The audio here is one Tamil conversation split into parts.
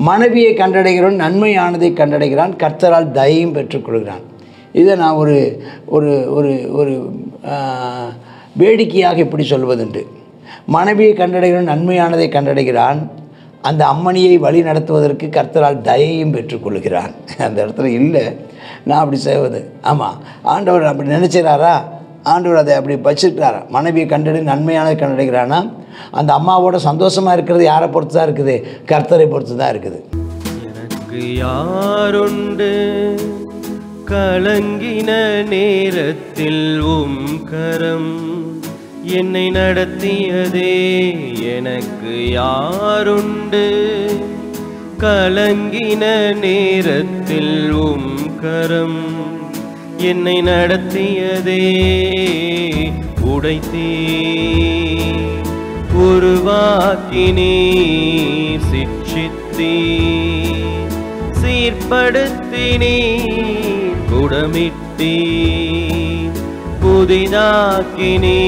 மனைவியை கண்டடைகிறவன் நன்மையானதை கண்டடைகிறான், கர்த்தரால் தயையும் பெற்றுக்கொள்கிறான். இதை நான் ஒரு ஒரு ஒரு ஒரு வேடிக்கையாக இப்படி சொல்வதுண்டு. மனைவியை கண்டடைகிறவன் நன்மையானதை கண்டடைகிறான், அந்த அம்மணியை வழி நடத்துவதற்கு கர்த்தரால் தயையும் பெற்றுக்கொள்கிறான். அந்த இடத்துல இல்லை நான் அப்படி செய்வது. ஆமாம், ஆண்டவர் அப்படி நினச்சிறாரா? ஆண்டவர் அதை அப்படி வச்சுருக்கிறாரா? மனைவியை கண்டடை நன்மையானதை கண்டடைகிறானா? அந்த அம்மாவோட சந்தோஷமாக இருக்கிறது யாரை பொறுத்து தான் இருக்குது? கர்த்தரை பொறுத்து தான் இருக்குது. எனக்கு யாருண்டு கலங்கின நேரத்தில் கரம் என்னை நடத்தியதே. எனக்கு யாருண்டு கலங்கின நேரத்தில் கரம் என்னை நடத்தியதே. உடைத்தீ உருவாக்கினே சிக்ஷித்தீ சீர்படுத்தினே குடமிட்டீ புதிதாக்கினே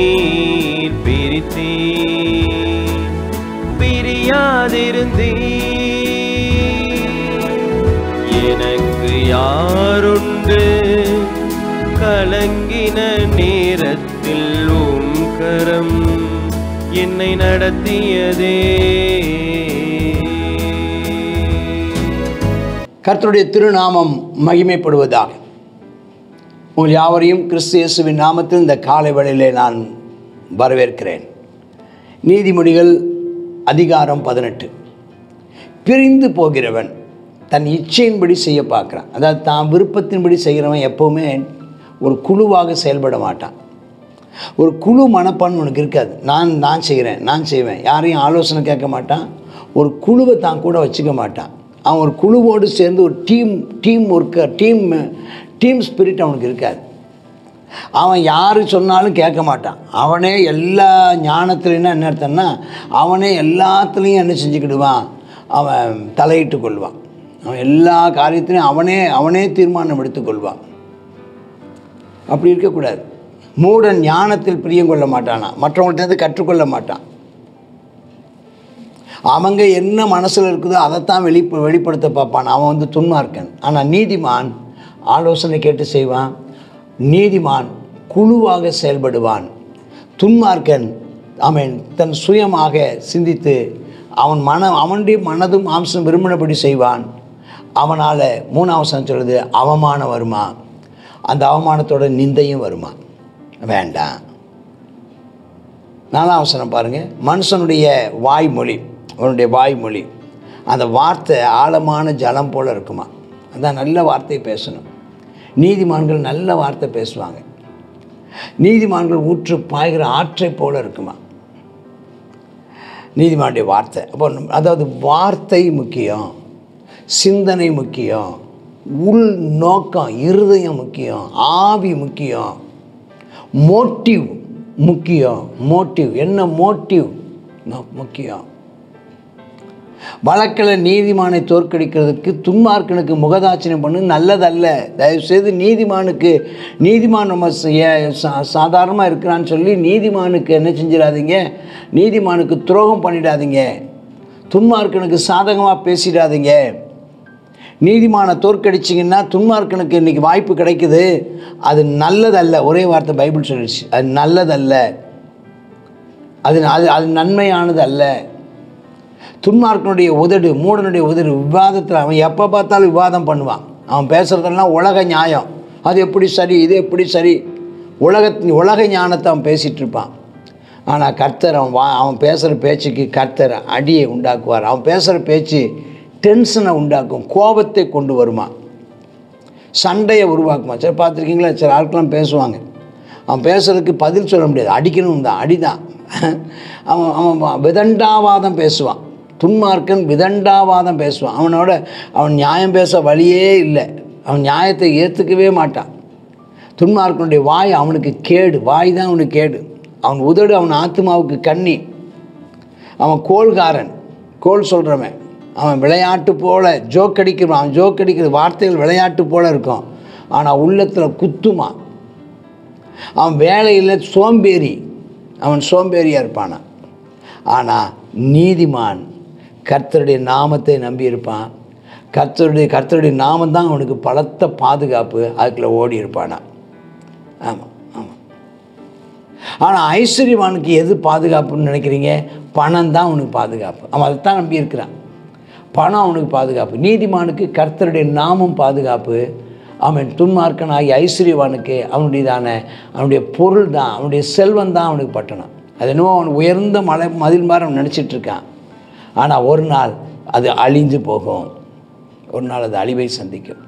பிரித்தீ பிரியாதிருந்தீ. எனக்கு யாருண்டு கலங்கின நேரத்தில் கரம் என்னை நடத்தியதே. கர்த்தருடைய திருநாமம் மகிமைப்படுவதாக. உங்கள் யாவரையும் கிறிஸ்து இயேசுவின் நாமத்தில் இந்த காலை வேளையிலே நான் வரவேற்கிறேன். நீதிமொழிகள் அதிகாரம் 18. பிரிந்து போகிறவன் தன் இச்சையின்படி செய்ய பார்க்குறான். அதாவது தான் விருப்பத்தின்படி செய்கிறவன் எப்போவுமே ஒரு குழுவாக செயல்பட மாட்டான். ஒரு குழு மனப்பான்மை உனக்கு இருக்காது. நான் செய்வேன், யாரையும் ஆலோசனை கேட்க மாட்டான். ஒரு குழுவை தான் கூட வச்சுக்க மாட்டான். அவன் ஒரு குழுவோடு சேர்ந்து ஒரு டீம் ஒர்க்கர் டீம் ஸ்பிரிட் அவனுக்கு இருக்காது. அவன் யார் சொன்னாலும் கேட்க மாட்டான். அவனே எல்லா ஞானத்துலையும் என்ன அர்த்தம்னா அவனே எல்லாத்துலேயும் என்ன செஞ்சுக்கிடுவான், அவன் தலையிட்டு கொள்வான். அவன் எல்லா காரியத்திலையும் அவனே தீர்மானம் எடுத்துக்கொள்வான். அப்படி இருக்கக்கூடாது. மூடன் ஞானத்தில் பிரியம் கொள்ள மாட்டானா, மற்றவங்கள்ட்ட கற்றுக்கொள்ள மாட்டான். அவங்க என்ன மனசில் இருக்குதோ அதைத்தான் வெளிப்படுத்த பார்ப்பான். அவன் துன்மார்க்கன். ஆனால் நீதிமான் ஆலோசனை கேட்டு செய்வான். நீதிமான் குழுவாக செயல்படுவான். துன்மார்க்கன் அவன் தன் சுயமாக சிந்தித்து அவனுடைய மனதும் மாம்சம் விரும்பினபடி செய்வான். அவனால் 3ஆம் வசனம் சொல்லுது, அவமானம் வருமா, அந்த அவமானத்தோட நிந்தையும் வருமா. வேண்டாம். 4ஆம் வசனம் பாருங்கள். மனுஷனுடைய வாய்மொழி அந்த வார்த்தை ஆழமான ஜலம் போல் இருக்குமா. அதான் நல்ல வார்த்தையை பேசணும். நீதிமான்கள் நல்ல வார்த்தை பேசுவாங்க. நீதிமான்கள் ஊற்று பாய்கிற ஆற்றை போல் இருக்குமா நீதிமானுடைய வார்த்தை. அப்போ அதாவது வார்த்தை முக்கியம், சிந்தனை முக்கியம், உள் நோக்கம் இருதயம் முக்கியம், ஆவி முக்கியம், மோட்டிவ் முக்கியம். என்ன மோட்டிவ் முக்கியம். வழக்கில் நீதிமானை தோற்கடிக்கிறதுக்கு துன்மார்க்கனுக்கு முகதாட்சணை பண்ணு நல்லதல்ல. தயவுசெய்து நீதிமான் நம்ம சாதாரணமாக இருக்கிறான்னு சொல்லி நீதிமானுக்கு என்ன செஞ்சிடாதீங்க, நீதிமானுக்கு துரோகம் பண்ணிடாதீங்க, துன்மார்க்கனுக்கு சாதகமாக பேசிடாதீங்க. நீதிமானை தோற்கடிச்சிங்கன்னா துன்மார்க்கனுக்கு இன்றைக்கி வாய்ப்பு கிடைக்குது, அது நல்லதல்ல. ஒரே வார்த்தை பைபிள் சொல்லிடுச்சு, அது நல்லதல்ல, அது நன்மையானது அல்ல. துன்மார்க்கனுடைய உதடு, மூடனுடைய உதடு விவாதத்தில் அவன் எப்போ பார்த்தாலும் விவாதம் பண்ணுவான். அவன் பேசுகிறதெல்லாம் உலக நியாயம், அது எப்படி சரி, இது எப்படி சரி, உலக ஞானத்தை அவன் பேசிகிட்டு இருப்பான். ஆனால் கர்த்தர் அவன் பேசுகிற பேச்சுக்கு கர்த்தர் அடியை உண்டாக்குவார். அவன் பேசுகிற பேச்சு டென்ஷனை உண்டாக்கும், கோபத்தை கொண்டு வருமா, சண்டையை உருவாக்குமா. சரி பார்த்துருக்கீங்களா, சில ஆட்கள்லாம் பேசுவாங்க, அவன் பேசுகிறதுக்கு பதில் சொல்ல முடியாது, அடிக்கணும் தான், அடிதான். அவன் விதண்டாவாதம் பேசுவான். துன்மார்க்கன் விதண்டாவாதம் பேசுவான். அவன் நியாயம் பேச வழியே இல்லை. அவன் நியாயத்தை ஏற்றுக்கவே மாட்டான். துன்மார்க்கனுடைய வாய் அவனுக்கு கேடு, வாய் தான் அவனுக்கு கேடு. அவன் உதடு அவன் ஆத்மாவுக்கு கண்ணி. அவன் கோல்காரன், கோல் சொல்கிறவன். அவன் விளையாட்டு போல் ஜோக் அடிக்கிறான். அவன் ஜோக் அடிக்கிற வார்த்தைகள் விளையாட்டு போல் இருக்கும், ஆனால் உள்ளத்தில் குத்துமா. அவன் வேலையில் சோம்பேறி, அவன் சோம்பேறியாக இருப்பானா. ஆனால் நீதிமான் கர்த்தருடைய நாமத்தை நம்பியிருப்பான். கர்த்தருடைய நாமந்தான் அவனுக்கு பலத்த பாதுகாப்பு. அதுக்குள்ளே ஓடி இருப்பானா. ஆமாம் ஆமாம். ஆனால் ஐஸ்வர்யவானுக்கு எது பாதுகாப்புன்னு நினைக்கிறீங்க? பணம் தான் அவனுக்கு பாதுகாப்பு. அவன் அதை தான் நம்பி இருக்கிறான். பணம் அவனுக்கு பாதுகாப்பு. நீதிமானுக்கு கர்த்தருடைய நாமம் பாதுகாப்பு. அவன் துன்மார்க்கன் ஆகிய ஐஸ்வர்யவானுக்கு அவனுடைய பொருள் தான், அவனுடைய செல்வம் தான் அவனுக்கு பட்டணம். அது என்னவோ அவன் உயர்ந்த மதில் மாதிரி அவன் நினச்சிட்ருக்கான். ஆனால் ஒரு நாள் அது அழிந்து போகும். ஒரு நாள் அது அழிவை சந்திக்கும்.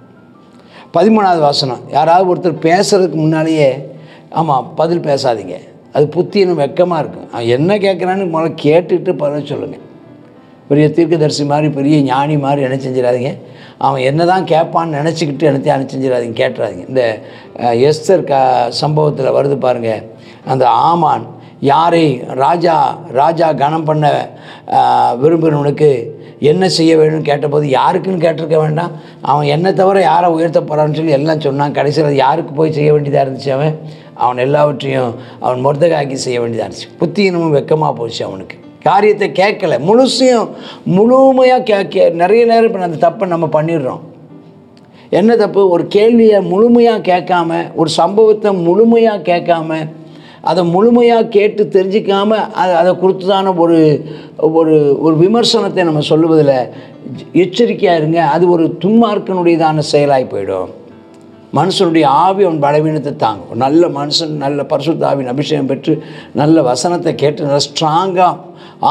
13வது வசனம். யாராவது ஒருத்தர் பேசுகிறதுக்கு முன்னாலேயே ஆமாம் பதில் பேசாதீங்க. அது புத்தினும் வெக்கமாக இருக்கும். அவன் என்ன கேட்குறான்னு முதல்ல கேட்டுட்டு பதில் சொல்லுங்கள். பெரிய தீர்க்கதரிசி மாதிரி பெரிய ஞானி மாதிரி என்ன செஞ்சிடாதீங்க. அவன் என்ன தான் கேட்பான்னு நினச்சிக்கிட்டு என்ன செஞ்சிடாதீங்க, கேட்டுறாதீங்க. இந்த எஸ்தர் சம்பவத்தில் வருது பாருங்கள். அந்த ஆமான் யாரை ராஜா கனம் பண்ண விரும்புகிறவனுக்கு என்ன செய்ய வேணும்னு கேட்டபோது யாருக்குன்னு கேட்டிருக்க வேண்டாம். அவன் என்ன தவிர யாரை உயர்த்த போகிறான்னு சொல்லி எல்லாம் சொன்னான். கடைசியில் அது யாருக்கு போய் செய்ய வேண்டியதாக இருந்துச்சு? அவன் எல்லாவற்றையும் அவன் மொர்தெகாய்க்கு செய்ய வேண்டியதாக இருந்துச்சு. புத்தியினமும் வெக்கமாக போச்சு. அவனுக்கு காரியத்தை கேட்கலை, முழுமையாக நிறைய நேரம் இப்போ அந்த தப்பை நம்ம பண்ணிடுறோம். என்ன தப்பு? ஒரு கேள்வியை முழுமையாக கேட்காம, ஒரு சம்பவத்தை முழுமையாக கேட்காம, அதை முழுமையாக கேட்டு தெரிஞ்சிக்காமல் அதை குறித்துதான ஒரு விமர்சனத்தை நம்ம சொல்லுவதில் எச்சரிக்கையாக இருங்க. அது ஒரு துன்மார்க்கனுடையதான செயலாகி போயிடும். மனுஷனுடைய ஆவி அவன் பலவீனத்தை தாங்கும். நல்ல மனுஷன் நல்ல பரிசுத்த ஆவியின் அபிஷேகம் பெற்று நல்ல வசனத்தை கேட்டு நல்லா ஸ்ட்ராங்காக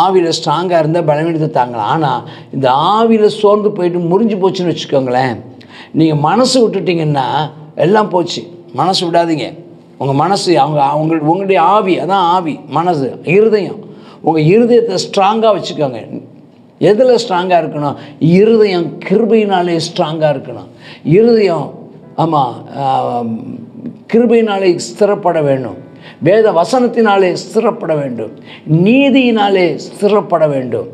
ஆவியில் ஸ்ட்ராங்காக இருந்தால் பலவீனத்தை தாங்கலாம். ஆனால் இந்த ஆவியில் சோர்ந்து போயிட்டு முறிஞ்சு போச்சுன்னு வச்சுக்கோங்களேன். நீங்கள் மனசு விட்டுட்டிங்கன்னா எல்லாம் போச்சு. மனசு விடாதீங்க. உங்கள் மனசு உங்களுடைய ஆவி, அதான் ஆவி, மனசு, இருதயம். உங்கள் இருதயத்தை ஸ்ட்ராங்காக வச்சுக்கோங்க. எதில் ஸ்ட்ராங்காக இருக்கணும்? இருதயம் கிருபையினாலே ஸ்ட்ராங்காக இருக்கணும். இருதயம் ஆமாம் கிருபையினாலே ஸ்திரப்பட வேண்டும். வேத வசனத்தினாலே ஸ்திரப்பட வேண்டும். நீதியினாலே ஸ்திரப்பட வேண்டும்.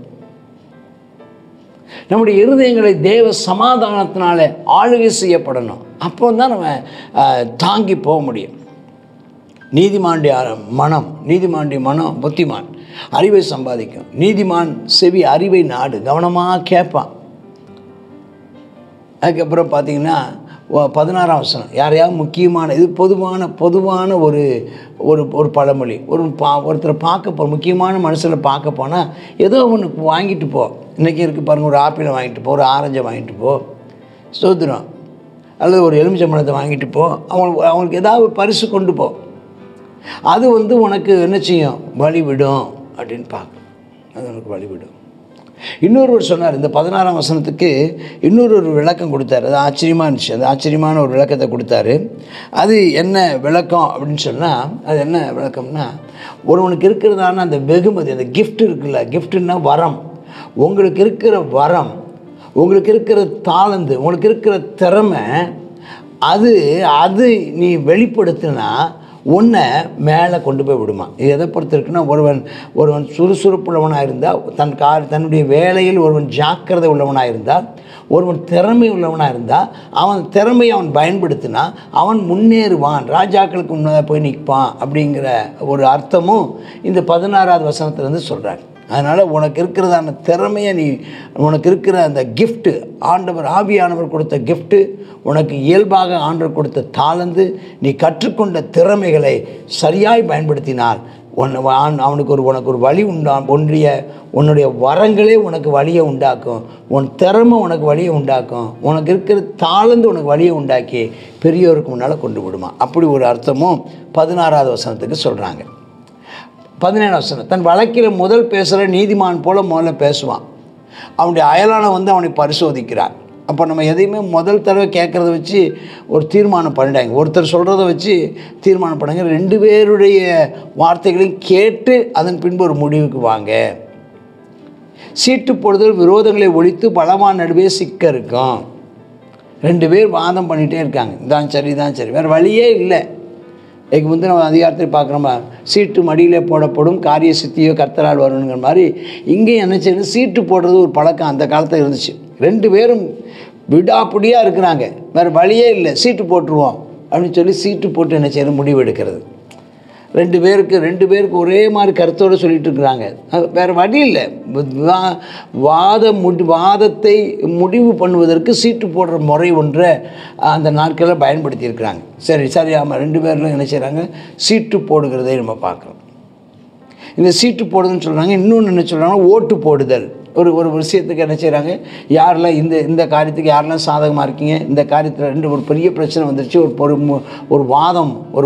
நம்முடைய இருதயங்களை தேவ சமாதானத்தினாலே ஆளுகை செய்யப்படணும். அப்போ தான் நம்ம தாங்கி போக முடியும். நீதிமானுடைய மனம் புத்திமான் அறிவை சம்பாதிக்கும். நீதிமான் செவி அறிவை நாடு, கவனமாக கேட்பான். அதுக்கப்புறம் பார்த்தீங்கன்னா 16ஆம் வசனம். யாரையாவது முக்கியமான, இது பொதுவான ஒரு பழமொழி. ஒருத்தரை பார்க்க முக்கியமான மனுஷனை பார்க்க போனால் ஏதோ ஒன்று வாங்கிட்டு போ. இன்றைக்கி இருக்குது பாருங்கள், ஒரு ஆப்பிளை வாங்கிட்டு போ, ஒரு ஆரஞ்சை வாங்கிட்டு போ, ஸ்தோத்திரம், அல்லது ஒரு எலுமிச்சம்பழத்தை வாங்கிட்டு போ, அவங்களுக்கு ஏதாவது பரிசு கொண்டு போ. அது உனக்கு என்ன செய்யும்? வழிவிடும் அப்படின்னு பார்க்கணும். அது உனக்கு வழிவிடும். இன்னொருவர் சொன்னார், இந்த 16ஆம் வசனத்துக்கு இன்னொரு விளக்கம் கொடுத்தாரு. அது ஆச்சரியமாக இருந்துச்சு. அது ஆச்சரியமான ஒரு விளக்கத்தை கொடுத்தாரு. அது என்ன விளக்கம் அப்படின்னு சொன்னால், அது என்ன விளக்கம்னா, ஒருவனுக்கு இருக்கிறதான அந்த வெகுமதி, அந்த கிஃப்ட் இருக்குல்ல, கிஃப்ட்டுன்னா வரம். உங்களுக்கு இருக்கிற வரம், உங்களுக்கு இருக்கிற தாளந்து, உங்களுக்கு இருக்கிற திறமை, அது நீ வெளிப்படுத்தினா ஒன்றை மேலே கொண்டு போய் விடுமா. இது எதை பொறுத்து இருக்குன்னா, ஒருவன் சுறுசுறுப்புள்ளவனாக இருந்தால், தன்னுடைய வேலையில் ஒருவன் ஜாக்கிரதை உள்ளவனாக இருந்தால், ஒருவன் திறமை உள்ளவனாக இருந்தால், அவன் திறமையை அவன் பயன்படுத்தினா அவன் முன்னேறுவான், ராஜாக்களுக்கு முன்னதாக போய் நிற்பான் அப்படிங்கிற ஒரு அர்த்தமும் இந்த 16ஆவது வசனத்துலேருந்து சொல்கிறாங்க. அதனால் உனக்கு இருக்கிறதான திறமையை உனக்கு இருக்கிற அந்த கிஃப்ட்டு, ஆவியானவர் கொடுத்த கிஃப்ட்டு, உனக்கு இயல்பாக ஆண்டவர் கொடுத்த தாளந்து, நீ கற்றுக்கொண்ட திறமைகளை சரியாய் பயன்படுத்தினால் உனக்கு ஒரு வழி உன்னுடைய வரங்களே உனக்கு வழியை உண்டாக்கும். உன் திறமை உனக்கு வழியை உண்டாக்கும். உனக்கு இருக்கிற தாளந்து உனக்கு வழியை உண்டாக்கி பெரியோருக்கு முன்னால் கொண்டு விடுமா. அப்படி ஒரு அர்த்தமும் 16ஆவது வசனத்துக்கு சொல்கிறாங்க. 17ஆம் வசனம். தன் வழக்கில் முதல் பேசுகிற நீதிமான் போல முதல்ல பேசுவான். அவனுடைய அயலான அவனை பரிசோதிக்கிறார். அப்போ நம்ம எதையுமே முதல் தடவை கேட்குறத வச்சு ஒரு தீர்மானம் பண்ணிட்டாங்க. ஒருத்தர் சொல்கிறத வச்சு தீர்மானம் பண்ணுங்க. 2 பேருடைய வார்த்தைகளையும் கேட்டு அதன் பின்பு ஒரு முடிவுக்கு வாங்க. சீட்டு போடுதல் விரோதங்களை ஒழித்து பலமான நடுவே சிக்க இருக்கும். 2 பேர் வாதம் பண்ணிகிட்டே இருக்காங்க, இதான் சரி, வேறு வழியே இல்லை. இதுக்கு முந்தைய நம்ம அதிகாரத்தில் பார்க்குறோமா, சீட்டு மடியிலே போடப்படும், காரிய சித்தியோ கர்த்தரால் வரணுங்கிற மாதிரி இங்கேயும் என்ன செய்யணும், சீட்டு போடுறது ஒரு பழக்கம் அந்த காலத்தில் இருந்துச்சு. 2 பேரும் விடாப்பிடியாக இருக்கிறாங்க, வேறு வழியே இல்லை, சீட்டு போட்டுருவோம் அப்படின்னு சொல்லி சீட்டு போட்டு என்ன செய்யணும், முடிவு எடுக்கிறது. ரெண்டு பேருக்கு ஒரே மாதிரி கருத்தோடு சொல்லிட்டு இருக்கிறாங்க. வேறு வழி இல்லை. வாதத்தை முடிவு பண்ணுவதற்கு சீட்டு போடுற முறை ஒன்றை அந்த நாட்களில் பயன்படுத்தியிருக்கிறாங்க. சரி ஆமாம், ரெண்டு பேரில் என்ன செய்கிறாங்க, சீட்டு போடுகிறதை நம்ம பார்க்குறோம். இந்த சீட்டு போடுதுன்னு சொல்கிறாங்க. இன்னொன்று என்ன சொல்கிறாங்கன்னா ஓட்டு போடுதல். ஒரு விஷயத்துக்கு என்ன செய்கிறாங்க, யாரெல்லாம் இந்த காரியத்துக்கு யாரெல்லாம் சாதகமாக இருக்கீங்க, இந்த காரியத்தில் ஒரு பெரிய பிரச்சனை வந்துருச்சு, ஒரு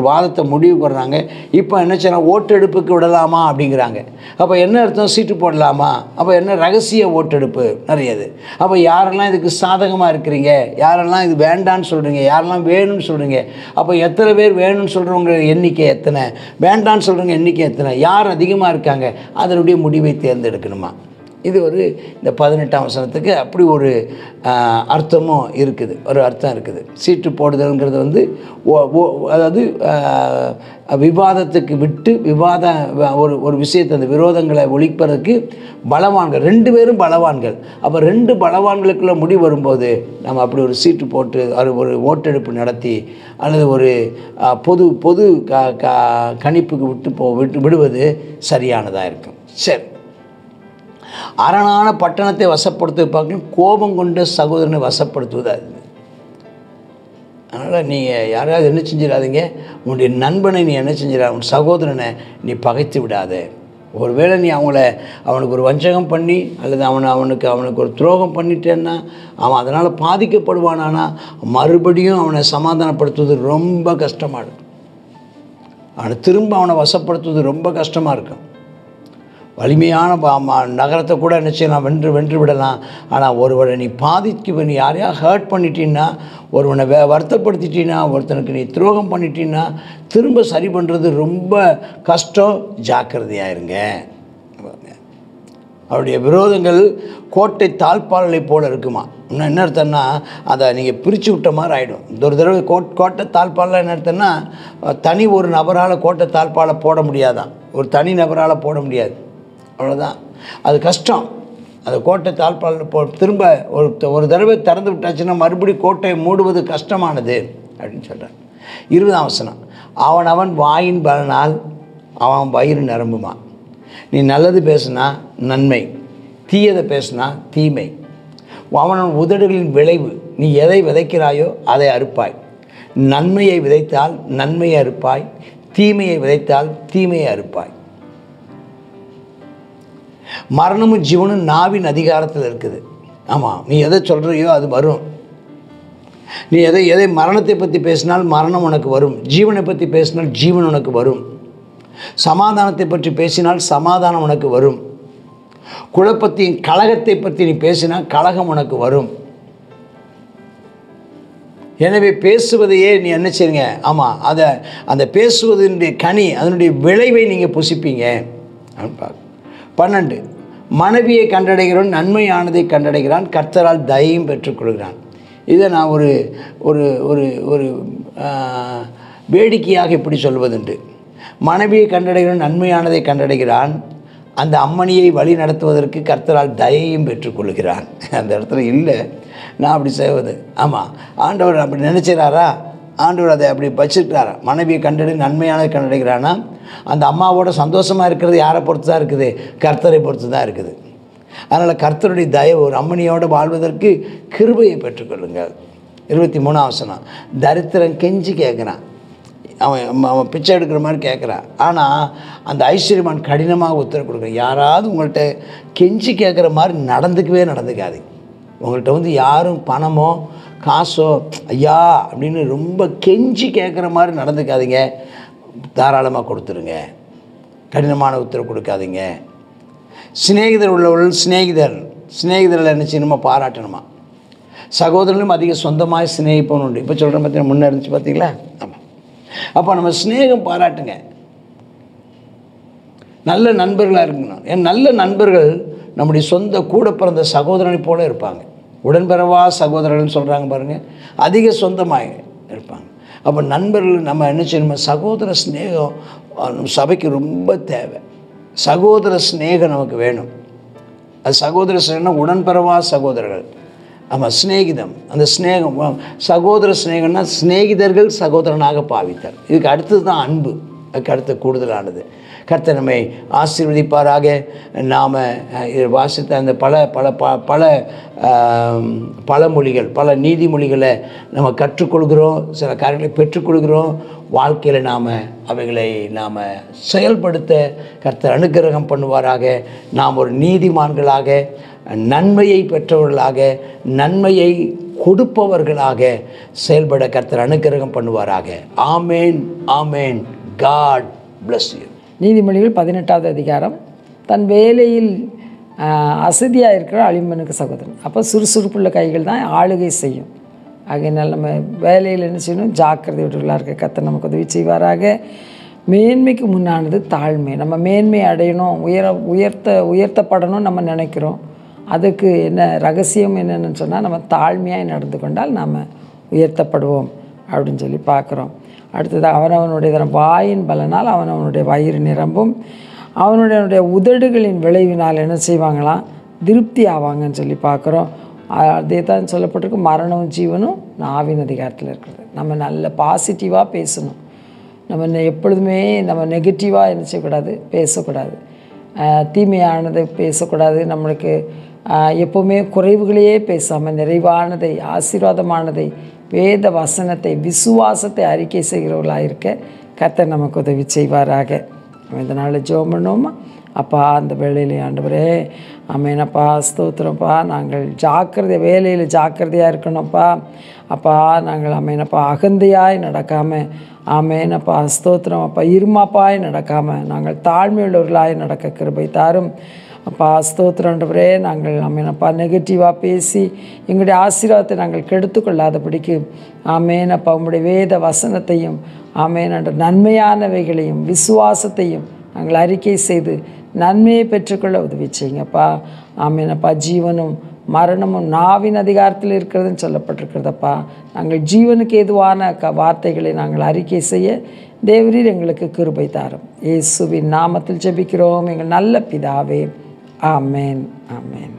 வாதத்தை முடிவு பண்ணுறாங்க. இப்போ என்ன செய்யறாங்க, ஓட்டெடுப்புக்கு விடலாமா அப்படிங்கிறாங்க. அப்போ என்ன அர்த்தம், சீட்டு போடலாமா, அப்போ என்ன ரகசிய ஓட்டெடுப்பு நிறையது. அப்போ யாரெல்லாம் இதுக்கு சாதகமாக இருக்கிறீங்க, யாரெல்லாம் இது வேண்டான்னு சொல்கிறீங்க, யாரெல்லாம் வேணும்னு சொல்கிறீங்க, அப்போ எத்தனை பேர் வேணும்னு சொல்கிறவங்க எண்ணிக்கை எத்தனை, வேண்டான்னு சொல்கிறவங்க எண்ணிக்கை எத்தனை, யார் அதிகமாக இருக்காங்க, அதனுடைய முடிவை தேர்ந்தெடுக்கணுமா. இது இந்த 18ஆம் வசனத்துக்கு அப்படி ஒரு அர்த்தமும் இருக்குது, ஒரு அர்த்தம் இருக்குது. சீட்டு போடுதல்ங்கிறது அதாவது விவாதத்துக்கு விட்டு ஒரு விஷயத்தை, அந்த விரோதங்களை ஒழிப்பதற்கு பலவான்கள், ரெண்டு பேரும் பலவான்கள். அப்போ ரெண்டு பலவான்களுக்குள்ள முடிவு வரும்போது நம்ம அப்படி ஒரு சீட்டு போட்டு ஒரு ஓட்டெடுப்பு நடத்தி அல்லது ஒரு பொது கணிப்புக்கு விடுவது சரியானதாக இருக்கும். சரி, அரணான பட்டணத்தை வசப்படுத்துவது பார்க்கணும், கோபம் கொண்ட சகோதரனை வசப்படுத்துவது அது. அதனால் நீங்கள் யாராவது என்ன செஞ்சிடாதீங்க, உன்னுடைய நண்பனை நீ என்ன செஞ்சிடா, உன் சகோதரனை நீ பகைத்து விடாத. ஒருவேளை நீ அவனுக்கு ஒரு வஞ்சகம் பண்ணி அல்லது அவனுக்கு ஒரு துரோகம் பண்ணிட்டேன்னா அவன் அதனால் பாதிக்கப்படுவானானா மறுபடியும் அவனை சமாதானப்படுத்துவது ரொம்ப கஷ்டமாக இருக்கும். அவனை வசப்படுத்துவது ரொம்ப கஷ்டமாக இருக்கும். வலிமையான நகரத்தை கூட என்ன செய்யலாம், வென்று விடலாம். ஆனால் ஒருவனை நீ நீ யாரையா ஹர்ட் பண்ணிட்டீன்னா, ஒருவனை வருத்தப்படுத்திட்டீன்னா, ஒருத்தனுக்கு நீ துரோகம் பண்ணிட்டீன்னா திரும்ப சரி பண்ணுறது ரொம்ப கஷ்டம். ஜாக்கிரதையாயிருங்க. அவருடைய விரோதங்கள் கோட்டை தாழ்பாலை போல் இருக்குமா. இன்னும் என்ன அர்த்தம்னா அதை நீங்கள் பிரித்து விட்ட மாதிரி ஆகிடும். ஒரு தடவை கோட்டை தாழ்பாலில் என்ன அர்த்தம்னா, தனி ஒரு நபரால் கோட்டை தாழ்பாலை போட முடியாதான், ஒரு தனி நபரால் போட முடியாது, அவ்வளோதான். அது கஷ்டம். அந்த கோட்டை தாழ்பால் திரும்ப ஒரு தடவை திறந்து விட்டாச்சுன்னா மறுபடியும் கோட்டையை மூடுவது கஷ்டமானது அப்படின்னு சொல்கிறார். 20ஆம் வசனம், அவன் வாயின் பலனால் அவன் வயிறு நிரம்புமா. நீ நல்லது பேசுனா நன்மை, தீயதை பேசுனா தீமை. அவன் உதடுகளின் விளைவு, நீ எதை விதைக்கிறாயோ அதை அறுப்பாய். நன்மையை விதைத்தால் நன்மையை அறுப்பாய், தீமையை விதைத்தால் தீமையை அறுப்பாய். மரணமும் ஜீவனும் நாவின் அதிகாரத்தில் இருக்குது. ஆமாம், நீ எதை சொல்கிறியோ அது வரும். நீ எதை மரணத்தை பற்றி பேசினால் மரணம் உனக்கு வரும், ஜீவனை பற்றி பேசினால் ஜீவன் உனக்கு வரும், சமாதானத்தை பற்றி பேசினால் சமாதானம் உனக்கு வரும், குழப்பத்தையும் கலகத்தை பற்றி நீ பேசினால் கலகம் உனக்கு வரும். எனவே பேசுவதையே நீ என்ன செய்யுங்க, ஆமாம், அந்த பேசுவதனுடைய கனி, அதனுடைய விளைவை நீங்கள் புசிப்பீங்க. 12, மனைவியை கண்டடைகிறவன் நன்மையானதை கண்டடைகிறான், கர்த்தரால் தயையும் பெற்றுக்கொள்கிறான். இதை நான் ஒரு ஒரு ஒரு ஒரு வேடிக்கையாக இப்படி சொல்வதுண்டு. மனைவியை கண்டடைகிறவன் நன்மையானதை கண்டடைகிறான், அந்த அம்மணியை வழி நடத்துவதற்கு கர்த்தரால் தயையும் பெற்றுக்கொள்கிறான். அந்த இடத்துல இல்லை நான் அப்படி செய்வது. ஆமாம், ஆண்டவர் அப்படி நினச்சிறாரா, ஆண்டவர் அதை அப்படி வச்சுருக்கிறாரா. மனைவியை கண்டடை நன்மையானதை கண்டடைகிறானா, அந்த அம்மாவோட சந்தோஷமாக இருக்கிறது யாரை பொறுத்து தான் இருக்குது, கர்த்தரை பொறுத்து தான் இருக்குது. அதனால் கர்த்தருடைய தயவு, ஒரு அம்மனியோடு வாழ்வதற்கு கிருபையை பெற்றுக்கொள்ளுங்கள். 23ஆம் வசனம், தரித்திரன் கெஞ்சி கேட்குறான், அவன் பிச்சை எடுக்கிற மாதிரி கேட்குறான். ஆனால் அந்த ஐஸ்வர்யமான் கடினமாக உத்தரவு கொடுக்குறான். யாராவது உங்கள்கிட்ட கெஞ்சி கேட்குற மாதிரி நடந்துக்காது. உங்கள்கிட்ட யாரும் பணமோ காசோ ஐயா அப்படின்னு ரொம்ப கெஞ்சி கேட்குற மாதிரி நடந்துக்காதீங்க. தாராளமாக கொடுத்துருங்க, கடினமான உத்தரவு கொடுக்காதீங்க. சிநேகிதர் உள்ளவர்கள் சிநேகிதரில் என்ன செய்யணுமா, பாராட்டணுமா. சகோதரனும் அதிக சொந்தமாக சிநேகிப்பவன் உண்டு. இப்போ சொல்கிற பார்த்தீங்கன்னா முன்னே இருந்துச்சு பார்த்தீங்களா. ஆமாம், அப்போ நம்ம சிநேகம் பாராட்டுங்க. நல்ல நண்பர்களாக இருக்கணும். என் நல்ல நண்பர்கள் நம்முடைய சொந்த கூட பிறந்த சகோதரனை போல இருப்பாங்க. உடன்பிறவா சகோதரர்கள்னு சொல்கிறாங்க பாருங்கள், அதிக சொந்தமாக இருப்பாங்க. அப்போ நண்பர்கள் நம்ம என்ன செய்யணும், சகோதர ஸ்நேகம் சபைக்கு ரொம்ப தேவை. சகோதர ஸ்நேகம் நமக்கு வேணும். அது சகோதர ஸ்நேகம்னா உடன்பிறவா சகோதரர்கள். ஆமாம், சிநேகிதம், அந்த ஸ்நேகம், சகோதர ஸ்நேகம்னா சிநேகிதர்கள் சகோதரனாக பாவித்தார். இதுக்கு அடுத்தது தான் அன்பு. கருத்து கூடுதலானது. கர்த்தர் நம்மை ஆசீர்வதிப்பாராக. நாம் வாசித்த அந்த பழமொழிகள், பல நீதிமொழிகளை நம்ம கற்றுக்கொள்கிறோம், சில காரியங்களை பெற்றுக்கொள்கிறோம். வாழ்க்கையில் நாம் அவைகளை நாம் செயல்படுத்த கர்த்தர் அனுக்கிரகம் பண்ணுவாராக. நாம் ஒரு நீதிமான்களாக, நன்மையை பெற்றவர்களாக, நன்மையை கொடுப்பவர்களாக செயல்பட கர்த்தர் அனுக்கிரகம் பண்ணுவாராக. ஆமேன், ஆமேன். God bless you. நீதிமொழிகள் 18வது அதிகாரம். தன் வேலையில் அசதியாக இருக்கிற அழிமனுக்கு சகோதரன். அப்போ சுறுசுறுப்புள்ள கைகள் தான் ஆளுகை செய்யும். ஆகையினால் நம்ம வேலையில் என்ன செய்யணும்? ஜாக்கிரதை விட்டுகளாக இருக்க கர்த்தர் நமக்கு உதவி செய்வாராக. மேன்மைக்கு முன்னானது தாழ்மை. நம்ம மேன்மை அடையணும், உயர்த்தப்படணும் நம்ம நினைக்கிறோம். அதுக்கு என்ன ரகசியம் என்னென்னு சொன்னால், நம்ம தாழ்மையாக நடந்து கொண்டால் நாம் உயர்த்தப்படுவோம் அப்படின்னு சொல்லி பார்க்குறோம். அடுத்தது, அவனவனுடைய வாயின் பலனால் அவனவனுடைய வயிறு நிரம்பும், அவனுடைய உதடுகளின் விளைவினால் என்ன செய்வாங்களாம்? திருப்தி ஆவாங்கன்னு சொல்லி பார்க்குறோம். அதே தான் சொல்லப்பட்டிருக்கு, மரணமும் ஜீவனும் நாவின் அதிகாரத்தில் இருக்கிறது. நம்ம நல்ல பாசிட்டிவாக பேசணும். நம்ம எப்பொழுதுமே நம்ம நெகட்டிவாக என்ன செய்யக்கூடாது? பேசக்கூடாது. தீமையானதை பேசக்கூடாது. நம்மளுக்கு எப்போவுமே குறைவுகளையே பேசாமல் நிறைவானதை, ஆசீர்வாதமானதை, வேத வசனத்தை, விசுவாசத்தை அறிக்கை செய்கிறவர்களாக இருக்க கர்த்தர் நமக்கு உதவி செய்வாராக. இதனால் ஜெபம் பண்ணுவோமா? அப்பா, அந்த வேலையில் ஆண்டவரே, ஆமேனப்பா, ஸ்தோத்திரப்பா. நாங்கள் வேலையில் ஜாக்கிரதையாக இருக்கணும்ப்பா. அப்பா, நாங்கள் ஆமேனப்பா அகந்தையாய் நடக்காமல், ஆமேனப்பா ஸ்தோத்திரம் அப்பா, இருமாப்பாய் நடக்காமல் நாங்கள் தாழ்மையுள்ளவர்களாய் நடக்க கிருபை தாரும். அப்பா ஸ்தோத்திரன்றவரே, நாங்கள் ஆமேனப்பா நெகட்டிவாக பேசி எங்களுடைய ஆசீர்வாதத்தை நாங்கள் கெடுத்துக்கொள்ளாதபடிக்கு ஆமேனப்பா உங்களுடைய வேத வசனத்தையும் ஆமேனன்ற நன்மையானவைகளையும் விசுவாசத்தையும் நாங்கள் அறிக்கை செய்து நன்மையை பெற்றுக்கொள்ள உதவி செய்யுங்கப்பா. ஆமேனப்பா, ஜீவனும் மரணமும் நாவின் அதிகாரத்தில் இருக்கிறதுன்னு சொல்லப்பட்டிருக்கிறதப்பா. நாங்கள் ஜீவனுக்கு ஏதுவான வார்த்தைகளை நாங்கள் அறிக்கை செய்ய தேவரீர் எங்களுக்கு கிருபை தாரும். இயேசுவின் நாமத்தில் ஜெபிக்கிறோம் எங்கள் நல்ல பிதாவே. ஆமேன், ஆமேன்.